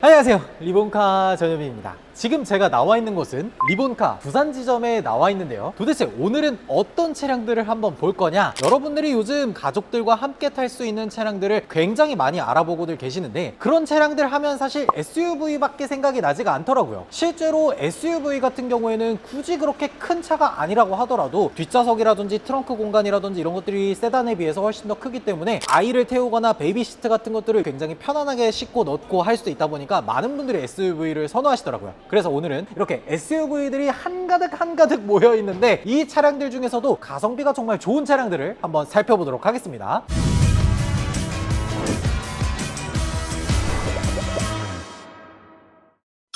안녕하세요, 리본카 전현빈입니다. 지금 제가 나와 있는 곳은 리본카 부산 지점에 나와 있는데요, 도대체 오늘은 어떤 차량들을 한번 볼 거냐. 여러분들이 요즘 가족들과 함께 탈 수 있는 차량들을 굉장히 많이 알아보고들 계시는데, 그런 차량들 하면 사실 SUV밖에 생각이 나지가 않더라고요. 실제로 SUV 같은 경우에는 굳이 그렇게 큰 차가 아니라고 하더라도 뒷좌석이라든지 트렁크 공간이라든지 이런 것들이 세단에 비해서 훨씬 더 크기 때문에 아이를 태우거나 베이비시트 같은 것들을 굉장히 편안하게 싣고 넣고 할 수 있다 보니까 많은 분들이 SUV를 선호하시더라고요. 그래서 오늘은 이렇게 SUV들이 한가득 모여 있는데, 이 차량들 중에서도 가성비가 정말 좋은 차량들을 한번 살펴보도록 하겠습니다.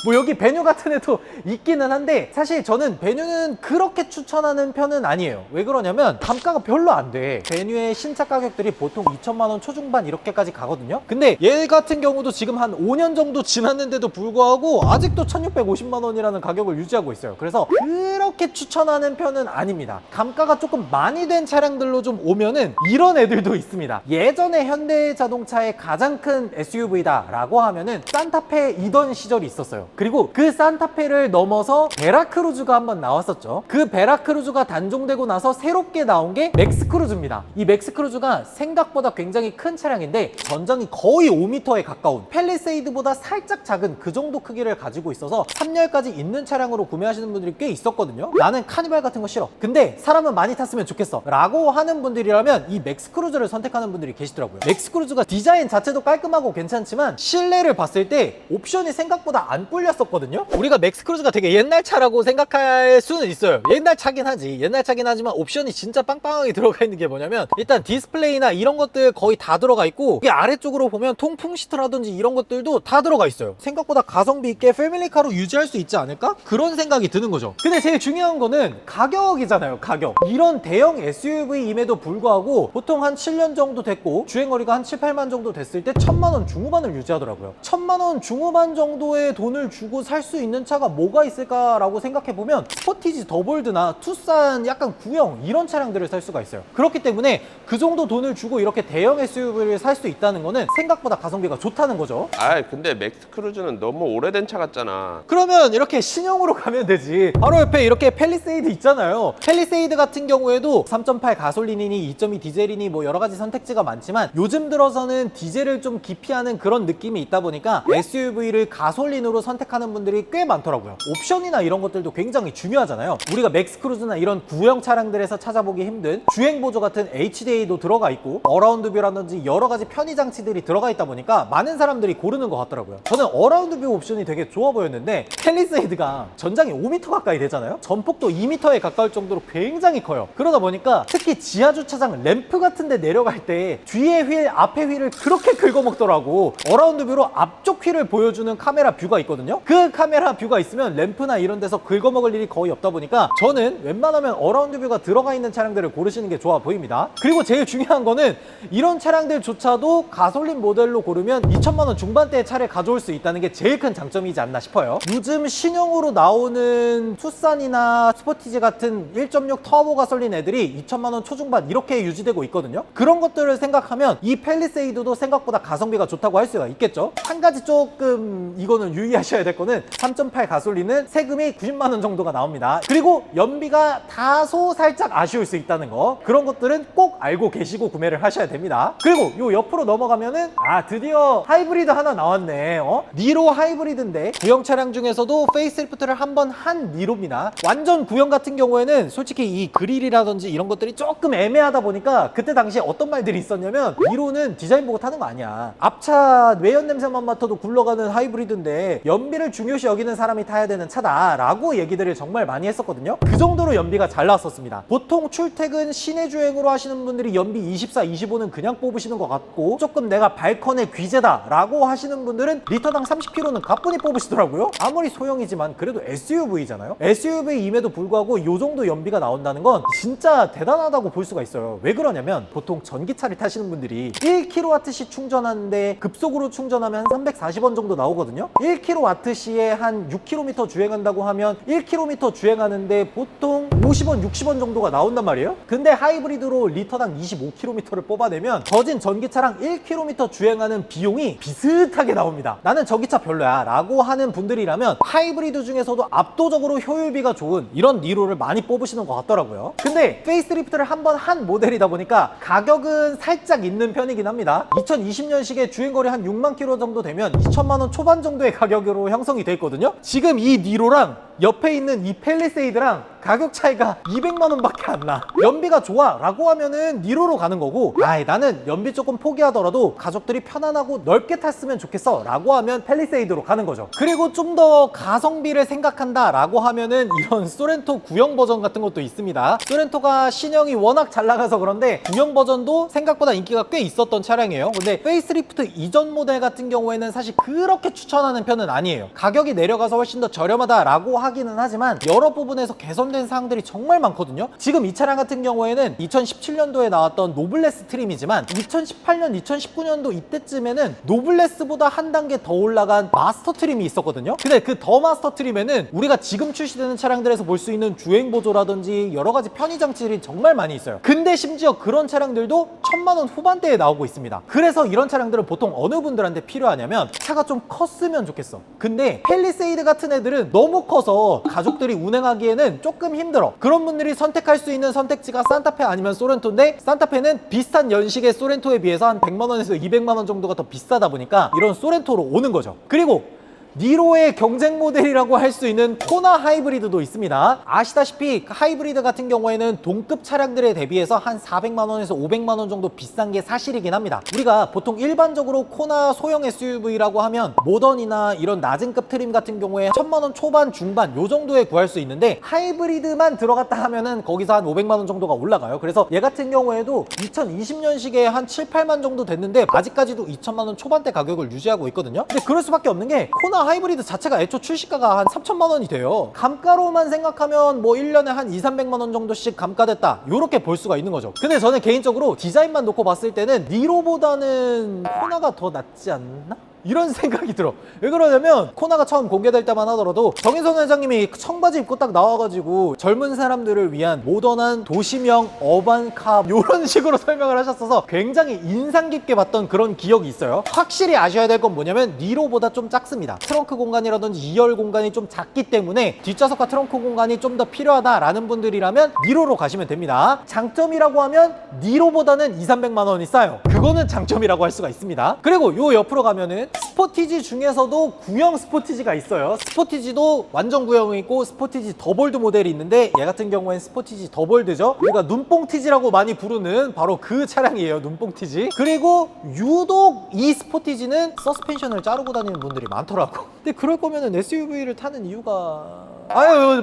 뭐 여기 베뉴 같은 애도 있기는 한데, 사실 저는 베뉴는 그렇게 추천하는 편은 아니에요. 왜 그러냐면 단가가 별로 안 돼. 베뉴의 신차 가격들이 보통 2천만 원 초중반 이렇게까지 가거든요. 근데 얘 같은 경우도 지금 한 5년 정도 지났는데도 불구하고 아직도 1650만 원이라는 가격을 유지하고 있어요. 그래서 그렇게 추천하는 편은 아닙니다. 감가가 조금 많이 된 차량들로 좀 오면은 이런 애들도 있습니다. 예전에 현대자동차의 가장 큰 SUV다 라고 하면은 산타페이던 시절이 있었어요. 그리고 그 산타페를 넘어서 베라크루즈가 한번 나왔었죠. 그 베라크루즈가 단종되고 나서 새롭게 나온 게 맥스크루즈입니다. 이 맥스크루즈가 생각보다 굉장히 큰 차량인데 전장이 거의 5m에 가까운, 팰리세이드보다 살짝 작은 그 정도 크기를 가지고 있어서 3열까지 있는 차량으로 구매하시는 분들이 꽤 있었거든요. 나는 카니발 같은 거 싫어, 근데 사람은 많이 탔으면 좋겠어 라고 하는 분들이라면 이 맥스크루즈를 선택하는 분들이 계시더라고요. 맥스크루즈가 디자인 자체도 깔끔하고 괜찮지만 실내를 봤을 때 옵션이 생각보다 안 꿀렸었거든요. 우리가 맥스크루즈가 되게 옛날 차라고 생각할 수는 있어요. 옛날 차긴 하지. 옛날 차긴 하지만 옵션이 진짜 빵빵하게 들어가 있는 게 뭐냐면, 일단 디스플레이나 이런 것들 거의 다 들어가 있고, 이게 아래쪽으로 보면 통풍 시트라든지 이런 것들도 다 들어가 있어요. 생각보다 가성비 있게 패밀리카로 유지할 수 있지 않을까? 그런 생각이 드는 거죠. 근데 제일 중요한 거는 가격이잖아요. 가격. 이런 대형 SUV임에도 불구하고 보통 한 7년 정도 됐고 주행거리가 한 7, 8만 정도 됐을 때 1000만 원 중후반을 유지하더라고요. 1000만 원 중후반 정도의 돈을 주고 살 수 있는 차가 뭐가 있을까라고 생각해보면 스포티지 더볼드나 투싼 약간 구형 이런 차량들을 살 수가 있어요. 그렇기 때문에 그 정도 돈을 주고 이렇게 대형 SUV를 살 수 있다는 거는 생각보다 가성비가 좋다는 거죠. 근데 맥스크루즈는 너무 오래된 차 같잖아. 그러면 이렇게 신형으로 가면 되지. 바로 옆에 이렇게 팰리세이드 있잖아요. 팰리세이드 같은 경우에도 3.8 가솔린이니 2.2 디젤이니 뭐 여러 가지 선택지가 많지만, 요즘 들어서는 디젤을 좀 기피하는 그런 느낌이 있다 보니까 SUV를 가솔린으로 선택하는 분들이 꽤 많더라고요. 옵션이나 이런 것들도 굉장히 중요하잖아요. 우리가 맥스크루즈나 이런 구형 차량들에서 찾아보기 힘든 주행보조 같은 HDA도 들어가 있고, 어라운드 뷰라든지 여러 가지 편의 장치들이 들어가 있다 보니까 많은 사람들이 고르는 것 같더라고요. 저는 어라운드 뷰 옵션이 되게 좋아 보였는데, 팰리세이드가 전장이 5m 가까이 되잖아요. 전폭도 2m에 가까울 정도로 굉장히 커요. 그러다 보니까 특히 지하주차장 램프 같은 데 내려갈 때 뒤에 휠, 앞에 휠을 그렇게 긁어먹더라고. 어라운드 뷰로 앞쪽 휠을 보여주는 카메라 뷰가 있거든요. 그 카메라 뷰가 있으면 램프나 이런 데서 긁어먹을 일이 거의 없다 보니까 저는 웬만하면 어라운드 뷰가 들어가 있는 차량들을 고르시는 게 좋아 보입니다. 그리고 제일 중요한 거는 이런 차량들조차도 가솔린 모델로 고르면 2천만 원 중반대의 차를 가져올 수 있다는 게 제일 큰 장점이지 않나 싶어요. 요즘 신형으로 나오는 투싼이나 스포티지 같은 1.6 터보 가솔린 애들이 2천만 원 초중반 이렇게 유지되고 있거든요. 그런 것들을 생각하면 이 팰리세이드도 생각보다 가성비가 좋다고 할 수가 있겠죠. 한 가지 조금 이거는 유의하셔야 될 거는 3.8 가솔린은 세금이 90만 원 정도가 나옵니다. 그리고 연비가 다소 살짝 아쉬울 수 있다는 거, 그런 것들은 꼭 알고 계시고 구매를 하셔야 됩니다. 그리고 요 옆으로 넘어가면은 드디어 하이브리드 하나 나왔네. 니로 하이브리드인데 구형 차량 중에서도 페이스리프트를 한번 한 니로입니다. 완전 구형 같은 경우에는 솔직히 이 그릴이라든지 이런 것들이 조금 애매하다 보니까 그때 당시에 어떤 말들이 있었냐면, 니로는 디자인 보고 타는 거 아니야, 앞차 외연 냄새만 맡아도 굴러가는 하이브리드인데 연비를 중요시 여기는 사람이 타야 되는 차다 라고 얘기들을 정말 많이 했었거든요. 그 정도로 연비가 잘 나왔었습니다. 보통 출퇴근 시내 주행으로 하시는 분들이 연비 24, 25는 그냥 뽑으시는 것 같고, 조금 내가 발컨의 귀재다 라고 하시는 분들은 리터당 30km는 가뿐히 뽑으시더라고요. 아무리 소형이지만 그래도 SUV잖아요. SUV임에도 불구하고 이 정도 연비가 나온다는 건 진짜 대단하다고 볼 수가 있어요. 왜 그러냐면, 보통 전기차를 타시는 분들이 1kWh 충전하는데 급속으로 충전하면 340원 정도 나오거든요. 1kW 와트시에 한 6km 주행한다고 하면 1km 주행하는데 보통 50원, 60원 정도가 나온단 말이에요. 근데 하이브리드로 리터당 25km를 뽑아내면 저진 전기차랑 1km 주행하는 비용이 비슷하게 나옵니다. 나는 전기차 별로야 라고 하는 분들이라면 하이브리드 중에서도 압도적으로 효율비가 좋은 이런 니로를 많이 뽑으시는 것 같더라고요. 근데 페이스리프트를 한번 한 모델이다 보니까 가격은 살짝 있는 편이긴 합니다. 2020년식에 주행거리 한 6만 킬로 정도 되면 2천만 원 초반 정도의 가격으로 형성이 돼 있거든요. 지금 이 니로랑 옆에 있는 이 팰리세이드랑 가격 차이가 200만 원밖에 안 나. 연비가 좋아 라고 하면은 니로로 가는 거고, 아이 나는 연비 조금 포기하더라도 가족들이 편안하고 넓게 탔으면 좋겠어 라고 하면 팰리세이드로 가는 거죠. 그리고 좀 더 가성비를 생각한다 라고 하면은 이런 소렌토 구형 버전 같은 것도 있습니다. 소렌토가 신형이 워낙 잘 나가서 그런데 구형 버전도 생각보다 인기가 꽤 있었던 차량이에요. 근데 페이스리프트 이전 모델 같은 경우에는 사실 그렇게 추천하는 편은 아니에요. 가격이 내려가서 훨씬 더 저렴하다 라고 하기는 하지만 여러 부분에서 개선된 사항들이 정말 많거든요. 지금 이 차량 같은 경우에는 2017년도에 나왔던 노블레스 트림이지만 2018년, 2019년도 이때쯤에는 노블레스보다 한 단계 더 올라간 마스터 트림이 있었거든요. 근데 그 더 마스터 트림에는 우리가 지금 출시되는 차량들에서 볼 수 있는 주행 보조라든지 여러 가지 편의 장치들이 정말 많이 있어요. 근데 심지어 그런 차량들도 1000만 원 후반대에 나오고 있습니다. 그래서 이런 차량들은 보통 어느 분들한테 필요하냐면 차가 좀 컸으면 좋겠어. 근데 팰리세이드 같은 애들은 너무 커서 가족들이 운행하기에는 조금 힘들어. 그런 분들이 선택할 수 있는 선택지가 산타페 아니면 소렌토인데, 산타페는 비슷한 연식의 소렌토에 비해서 한 100만 원에서 200만 원 정도가 더 비싸다 보니까 이런 소렌토로 오는 거죠. 그리고 니로의 경쟁 모델이라고 할 수 있는 코나 하이브리드도 있습니다. 아시다시피 하이브리드 같은 경우에는 동급 차량들에 대비해서 한 400만 원에서 500만 원 정도 비싼 게 사실이긴 합니다. 우리가 보통 일반적으로 코나 소형 SUV라고 하면 모던이나 이런 낮은 급 트림 같은 경우에 1000만 원 초반 중반 요 정도에 구할 수 있는데, 하이브리드만 들어갔다 하면은 거기서 한 500만 원 정도가 올라가요. 그래서 얘 같은 경우에도 2020년식에 한 7, 8만 정도 됐는데 아직까지도 2천만 원 초반대 가격을 유지하고 있거든요. 근데 그럴 수밖에 없는 게 코나 하이브리드 자체가 애초 출시가가 한 3천만 원이 돼요. 감가로만 생각하면 뭐 1년에 한 2, 300만 원 정도씩 감가됐다 요렇게 볼 수가 있는 거죠. 근데 저는 개인적으로 디자인만 놓고 봤을 때는 니로보다는 코나가 더 낫지 않나? 이런 생각이 들어. 왜 그러냐면 코나가 처음 공개될 때만 하더라도 정인선 회장님이 청바지 입고 딱 나와가지고 젊은 사람들을 위한 모던한 도시명 어반카 이런 식으로 설명을 하셨어서 굉장히 인상 깊게 봤던 그런 기억이 있어요. 확실히 아셔야 될 건 뭐냐면 니로보다 좀 작습니다. 트렁크 공간이라든지 2열 공간이 좀 작기 때문에 뒷좌석과 트렁크 공간이 좀 더 필요하다라는 분들이라면 니로로 가시면 됩니다. 장점이라고 하면 니로보다는 2, 300만 원이 싸요. 그거는 장점이라고 할 수가 있습니다. 그리고 요 옆으로 가면은 스포티지 중에서도 구형 스포티지가 있어요. 스포티지도 완전 구형이 있고 스포티지 더볼드 모델이 있는데, 얘 같은 경우엔 스포티지 더볼드죠. 우리가 눈뽕티지라고 많이 부르는 바로 그 차량이에요. 눈뽕티지. 그리고 유독 이 스포티지는 서스펜션을 자르고 다니는 분들이 많더라고. 근데 그럴 거면은 SUV를 타는 이유가... 아유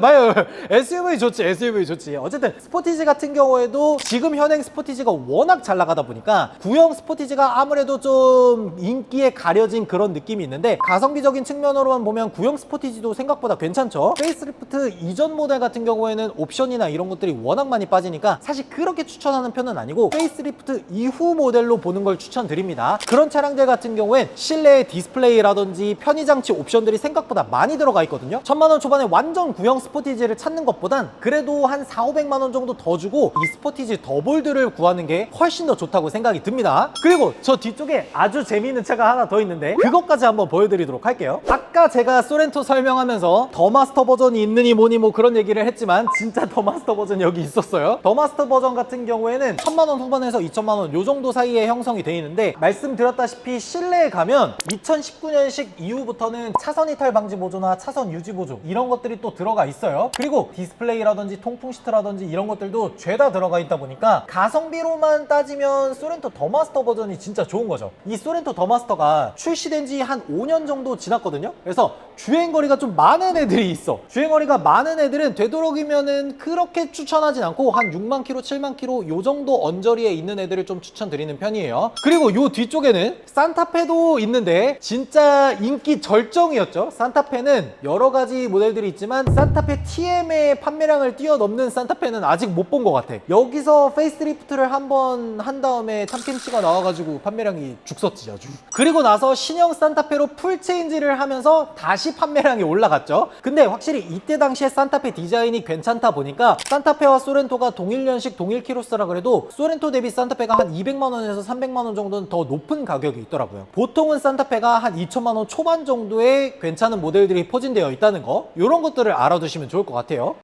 SUV 좋지, SUV 좋지. 어쨌든 스포티지 같은 경우에도 지금 현행 스포티지가 워낙 잘 나가다 보니까 구형 스포티지가 아무래도 좀 인기에 가려진 그런 느낌이 있는데, 가성비적인 측면으로만 보면 구형 스포티지도 생각보다 괜찮죠. 페이스리프트 이전 모델 같은 경우에는 옵션이나 이런 것들이 워낙 많이 빠지니까 사실 그렇게 추천하는 편은 아니고 페이스리프트 이후 모델로 보는 걸 추천드립니다. 그런 차량들 같은 경우엔 실내 디스플레이라든지 편의장치 옵션들이 생각보다 많이 들어가 있거든요. 1000만 원 초반에 완전 구형 스포티지를 찾는 것보단 그래도 한 4, 500만 원 정도 더 주고 이 스포티지 더볼드를 구하는 게 훨씬 더 좋다고 생각이 듭니다. 그리고 저 뒤쪽에 아주 재미있는 차가 하나 더 있는데 그것까지 한번 보여드리도록 할게요. 아까 제가 소렌토 설명하면서 더 마스터 버전이 있느니 뭐니 뭐 그런 얘기를 했지만 진짜 더 마스터 버전 여기 있었어요. 더 마스터 버전 같은 경우에는 1000만 원 후반에서 2천만 원 요 정도 사이에 형성이 돼 있는데, 말씀드렸다시피 실내에 가면 2019년식 이후부터는 차선 이탈 방지 보조나 차선 유지 보조 이런 것들이 또 들어가 있어요. 그리고 디스플레이라든지 통풍 시트라든지 이런 것들도 죄다 들어가 있다 보니까 가성비로만 따지면 소렌토 더 마스터 버전이 진짜 좋은 거죠. 이 소렌토 더 마스터가 출시된 지 한 5년 정도 지났거든요. 그래서 주행거리가 좀 많은 애들이 있어. 주행거리가 많은 애들은 되도록이면은 그렇게 추천하진 않고 한 6만 킬로, 7만 킬로 요 정도 언저리에 있는 애들을 좀 추천드리는 편이에요. 그리고 요 뒤쪽에는 산타페도 있는데 진짜 인기 절정이었죠. 산타페는 여러 가지 모델들이 있지만 산타페 TM의 판매량을 뛰어넘는 산타페는 아직 못 본 것 같아. 여기서 페이스리프트를 한번 한 다음에 탐김치가 나와가지고 판매량이 죽었지 아주. 그리고 나서 신형 산타페로 풀 체인지를 하면서 하면서 다시 판매량이 올라갔죠. 근데 확실히 이때 당시에 산타페 디자인이 괜찮다 보니까 산타페와 소렌토가 동일 연식 동일 키로수라 그래도 소렌토 대비 산타페가 한 200만 원에서 300만 원 정도는 더 높은 가격이 있더라고요. 보통은 산타페가 한 2천만 원 초반 정도의 괜찮은 모델들이 포진되어 있다는 거, 이런 것들을 알아두시면 좋을 것 같아요.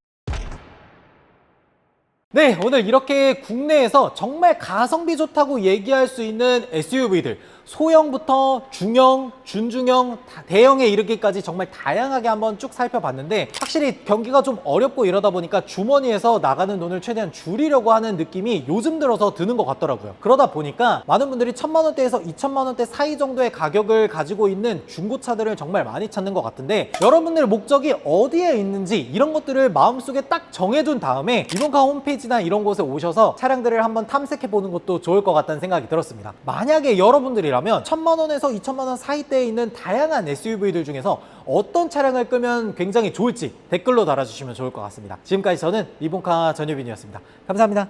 네, 오늘 이렇게 국내에서 정말 가성비 좋다고 얘기할 수 있는 SUV들, 소형부터 중형, 준중형, 대형에 이르기까지 정말 다양하게 한번 쭉 살펴봤는데, 확실히 경기가 좀 어렵고 이러다 보니까 주머니에서 나가는 돈을 최대한 줄이려고 하는 느낌이 요즘 들어서 드는 것 같더라고요. 그러다 보니까 많은 분들이 1,000만 원대에서 2,000만 원대 사이 정도의 가격을 가지고 있는 중고차들을 정말 많이 찾는 것 같은데, 여러분들의 목적이 어디에 있는지 이런 것들을 마음속에 딱 정해둔 다음에 이번카 홈페이지나 이런 곳에 오셔서 차량들을 한번 탐색해 보는 것도 좋을 것 같다는 생각이 들었습니다. 만약에 여러분들이라면 1,000만 원에서 2,000만 원 사이대에 있는 다양한 SUV들 중에서 어떤 차량을 끄면 굉장히 좋을지 댓글로 달아주시면 좋을 것 같습니다. 지금까지 저는 이번카 전유빈이었습니다. 감사합니다.